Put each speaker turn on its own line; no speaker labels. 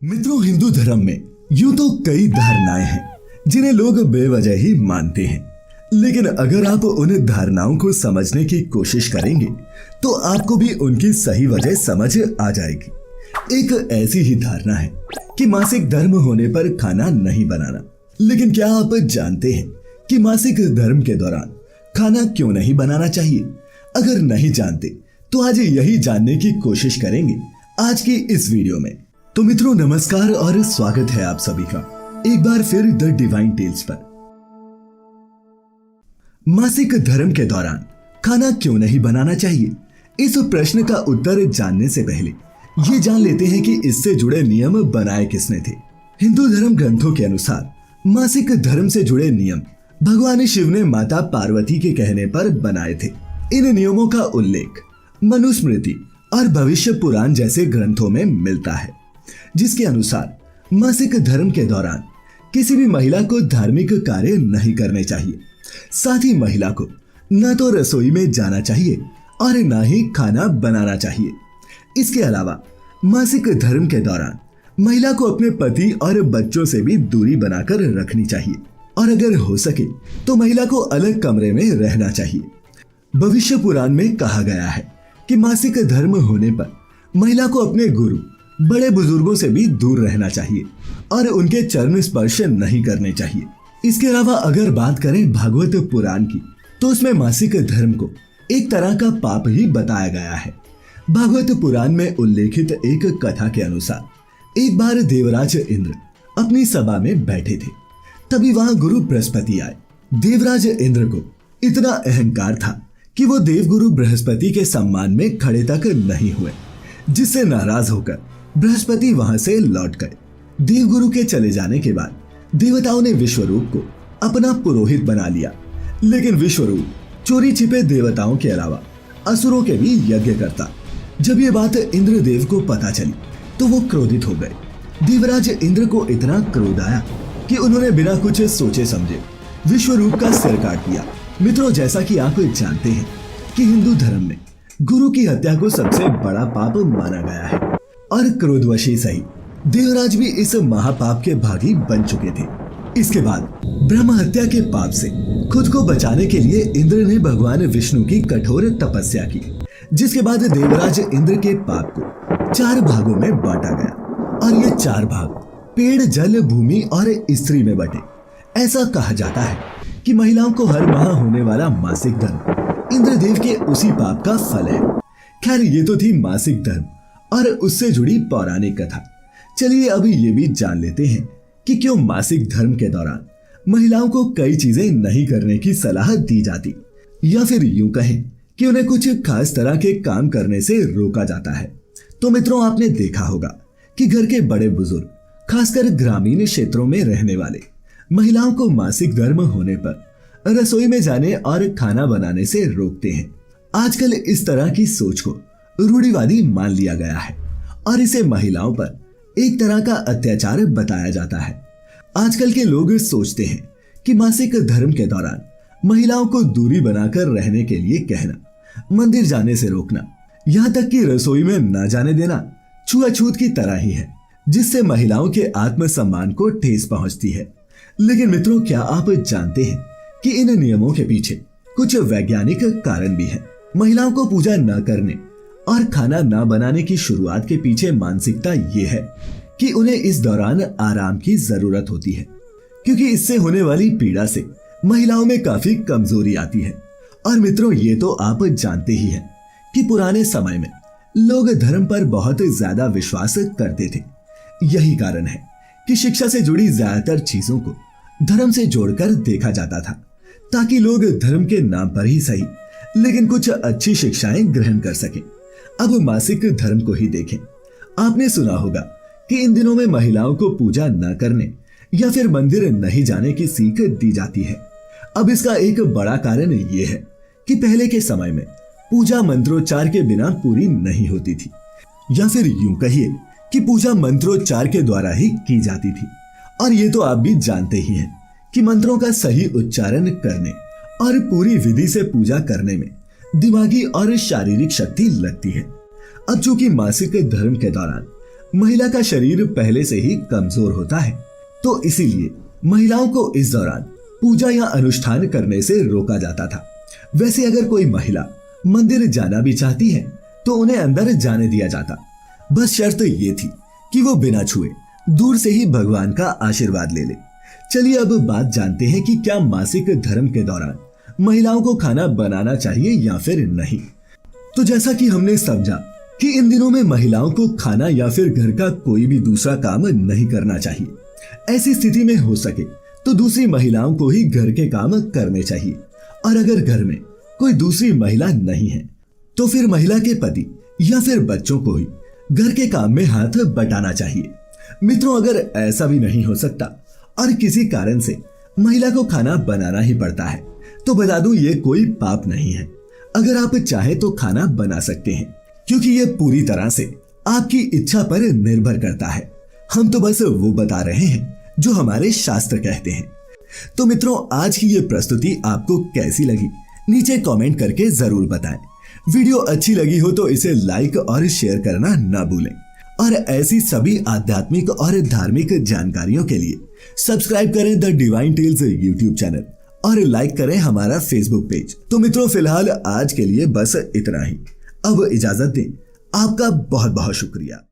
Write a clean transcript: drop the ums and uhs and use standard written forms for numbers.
मित्रों, हिंदू धर्म में यूं तो कई धारणाएं हैं जिन्हें लोग बेवजह ही मानते हैं, लेकिन अगर आप उन धारणाओं को समझने की कोशिश करेंगे तो आपको भी उनकी सही वजह समझ आ जाएगी। एक ऐसी ही धारणा है कि मासिक धर्म होने पर खाना नहीं बनाना। लेकिन क्या आप जानते हैं कि मासिक धर्म के दौरान खाना क्यों नहीं बनाना चाहिए? अगर नहीं जानते तो आज यही जानने की कोशिश करेंगे आज की इस वीडियो में। तो मित्रों, नमस्कार और स्वागत है आप सभी का एक बार फिर द डिवाइन टेल्स पर। मासिक धर्म के दौरान खाना क्यों नहीं बनाना चाहिए, इस प्रश्न का उत्तर जानने से पहले ये जान लेते हैं कि इससे जुड़े नियम बनाए किसने थे। हिंदू धर्म ग्रंथों के अनुसार मासिक धर्म से जुड़े नियम भगवान शिव ने माता पार्वती के कहने पर बनाए थे। इन नियमों का उल्लेख मनुस्मृति और भविष्य पुराण जैसे ग्रंथों में मिलता है, जिसके अनुसार मासिक धर्म के दौरान किसी भी महिला को धार्मिक कार्य नहीं करने चाहिए। साथ ही महिला को न तो रसोई में जाना चाहिए और न ही खाना बनाना चाहिए। इसके अलावा मासिक धर्म के दौरान महिला को अपने पति और बच्चों से भी दूरी बनाकर रखनी चाहिए और अगर हो सके तो महिला को अलग कमरे में रहना चाहिए। भविष्य पुराण में कहा गया है कि मासिक धर्म होने पर महिला को अपने गुरु बड़े बुजुर्गों से भी दूर रहना चाहिए और उनके चरण स्पर्श नहीं करने चाहिए। इसके अलावा अगर बात करें भागवत पुराण की तो उसमें मासिक धर्म को एक तरह का पाप ही बताया गया है। भागवत पुराण में उल्लेखित एक कथा के अनुसार एक बार देवराज इंद्र अपनी सभा में बैठे थे, तभी वहां गुरु बृहस्पति आए। देवराज इंद्र को इतना अहंकार था कि वो देवगुरु बृहस्पति के सम्मान में खड़े तक नहीं हुए, जिससे नाराज होकर बृहस्पति वहां से लौट गए। देवगुरु के चले जाने के बाद देवताओं ने विश्वरूप को अपना पुरोहित बना लिया, लेकिन विश्वरूप चोरी छिपे देवताओं के अलावा असुरों के भी यज्ञ करता। जब ये बात इंद्रदेव को पता चली तो वो क्रोधित हो गए। देवराज इंद्र को इतना क्रोध आया कि उन्होंने बिना कुछ सोचे समझे विश्वरूप का सिर काट दिया। मित्रों, जैसा कि आप जानते हैं कि हिंदू धर्म में गुरु की हत्या को सबसे बड़ा पाप माना गया है और क्रोधवशी सही देवराज भी इस महापाप के भागी बन चुके थे। इसके बाद ब्रह्म हत्या के पाप से खुद को बचाने के लिए इंद्र ने भगवान विष्णु की कठोर तपस्या की, जिसके बाद देवराज इंद्र के पाप को 4 भागों में बांटा गया और ये 4 भाग पेड़, जल, भूमि और स्त्री में बटे। ऐसा कहा जाता है कि महिलाओं को हर माह होने वाला मासिक धर्म इंद्रदेव के उसी पाप का फल है। खैर, ये तो थी मासिक धर्म और उससे जुड़ी पौराणिक कथा। चलिए अभी ये भी जान लेते हैं कि क्यों मासिक धर्म के दौरान महिलाओं को कई चीजें नहीं करने की सलाह दी जाती, या फिर यूं कहें कि उन्हें कुछ खास तरह के काम करने से रोका जाता है। तो मित्रों, आपने देखा होगा कि घर के बड़े बुजुर्ग, खासकर ग्रामीण क्षेत्रों में रहने वाले, महिलाओं को मासिक धर्म होने पर रसोई में जाने और खाना बनाने से रोकते हैं। आजकल इस तरह की सोच को रूढ़िवादी मान लिया गया है और इसे महिलाओं पर एक तरह का अत्याचार बताया जाता है। आजकल के लोग सोचते हैं कि मासिक धर्म के दौरान महिलाओं को दूरी बनाकर रहने के लिए कहना, मंदिर जाने से रोकना, यहाँ तक कि रसोई में न जाने देना छुआछूत की तरह ही है, जिससे महिलाओं के आत्मसम्मान को ठेस पहुंचती है। लेकिन मित्रों, क्या आप जानते हैं कि इन नियमों के पीछे कुछ वैज्ञानिक कारण भी हैं। महिलाओं को पूजा न करने और खाना न बनाने की शुरुआत के पीछे मानसिकता ये है कि उन्हें इस दौरान आराम की जरूरत होती है, क्योंकि इससे होने वाली पीड़ा से महिलाओं में काफी कमजोरी आती है। और मित्रों, ये तो आप जानते ही हैं कि पुराने समय में लोग धर्म पर बहुत ज्यादा विश्वास करते थे। यही कारण है कि शिक्षा से जुड़ी ज्यादातर चीजों को धर्म से जोड़कर देखा जाता था, ताकि लोग धर्म के नाम पर ही सही लेकिन कुछ अच्छी शिक्षाएं ग्रहण कर सकें। अब मासिक धर्म को ही देखें। आपने सुना होगा कि इन दिनों में महिलाओं को पूजा न करने या फिर मंदिर नहीं जाने की सीख दी जाती है। अब इसका एक बड़ा कारण ये है कि पहले के समय में पूजा मंत्रोच्चार के बिना पूरी नहीं होती थी, या फिर यूं कहिए कि पूजा मंत्रोच्चार के द्वारा ही की जाती थी। और ये तो आप भी जानते ही हैं कि मंत्रों का सही उच्चारण करने और पूरी विधि से पूजा करने में दिमागी और शारीरिक शक्ति लगती है। अब चूंकि मासिक धर्म के दौरान महिला का शरीर पहले से ही कमजोर होता है, तो इसीलिए महिलाओं को इस दौरान पूजा या अनुष्ठान करने से रोका जाता था। वैसे अगर कोई महिला मंदिर जाना भी चाहती है तो उन्हें अंदर जाने दिया जाता, बस शर्त ये थी कि वो बिना छुए दूर से ही भगवान का आशीर्वाद ले ले। चलिए अब बात जानते हैं कि क्या मासिक धर्म के दौरान महिलाओं को खाना बनाना चाहिए या फिर नहीं। तो जैसा कि हमने समझा कि इन दिनों में महिलाओं को खाना या फिर घर का कोई भी दूसरा काम नहीं करना चाहिए। ऐसी स्थिति में हो सके तो दूसरी महिलाओं को ही घर के काम करने चाहिए, और अगर घर में कोई दूसरी महिला नहीं है तो फिर महिला के पति या फिर बच्चों को ही घर के काम में हाथ बटाना चाहिए। मित्रों, अगर ऐसा भी नहीं हो सकता और किसी कारण से महिला को खाना बनाना ही पड़ता है तो बता दूं, ये कोई पाप नहीं है। अगर आप चाहे तो खाना बना सकते हैं, क्योंकि ये पूरी तरह से आपकी इच्छा पर निर्भर करता है। हम तो बस वो बता रहे हैं जो हमारे शास्त्र कहते हैं। तो मित्रों, आज की ये प्रस्तुति आपको कैसी लगी नीचे कमेंट करके जरूर बताएं। वीडियो अच्छी लगी हो तो इसे लाइक और शेयर करना ना भूलें, और ऐसी सभी आध्यात्मिक और धार्मिक जानकारियों के लिए सब्सक्राइब करें the divine tales YouTube channel और लाइक करें हमारा फेसबुक पेज। तो मित्रों, फिलहाल आज के लिए बस इतना ही। अब इजाजत दें। आपका बहुत बहुत शुक्रिया।